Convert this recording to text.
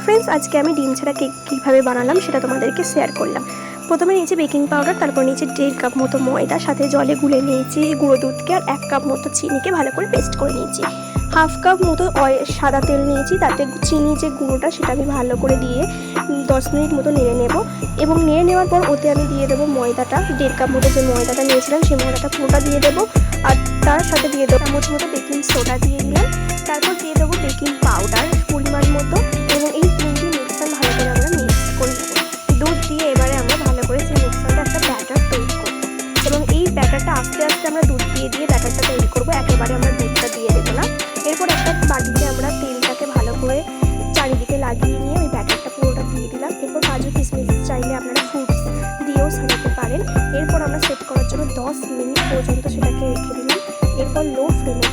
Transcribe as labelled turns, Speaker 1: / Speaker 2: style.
Speaker 1: Friends, আজকে আমি ডিম ছাড়া কেক কীভাবে বানালাম সেটা তোমাদেরকে শেয়ার করলাম। প্রথমে নিয়েছি বেকিং পাউডার, তারপর নিয়েছি 1.5 কাপ মতো ময়দা, সাথে জলে গুলে নিয়েছি গুঁড়ো দুধকে, আর 1 কাপ মতো চিনিকে ভালো করে পেস্ট করে নিয়েছি। 1/2 কাপ মতো সাদা তেল নিয়েছি, তাতে চিনি যে গুঁড়োটা সেটা আমি ভালো করে দিয়ে 10 মিনিট মতো নেড়ে নেব। এবং নেড়ে নেওয়ার পর ওতে আমি দিয়ে দেবো ময়দাটা, 1.5 কাপ মতো যে ময়দাটা নিয়েছিলাম সেই ময়দাটা পুরোটা দিয়ে দেবো। আর তার সাথে দিয়ে দেবো চামচ মতো বেকিং সোডা দিয়ে দিলাম। তারপর দিয়ে দেবো বেকিং পাউডার পরিমাণ মতো, এবং এই তিনটি মিক্সচার ভালো করে আমরা মিক্স করে নেব। দুধ দিয়ে এবারে আমরা ভালো করে সেই মিক্সচারটা একটা ব্যাটার তৈরি করব। এবং এই ব্যাটারটা আস্তে আস্তে আমরা দুধ দিয়ে ব্যাটারটা তৈরি করব, একেবারে আমরা দুধটা দিয়ে দেবো না। এরপর একটা বাটিতে আমরা তেলটাকে ভালো করে চারিদিকে লাগিয়ে নিয়ে ওই ব্যাটারটা পুরোটা দিয়ে দিলাম। এরপর কাজু কিশমিশ চাইলে আপনারা ফ্রুটস দিয়েও সাজাতে পারেন। এরপর আমরা সেট করার জন্য 10 মিনিট পর্যন্ত সেটাকে রেখে দিলাম। এরপর লো ফ্লেমে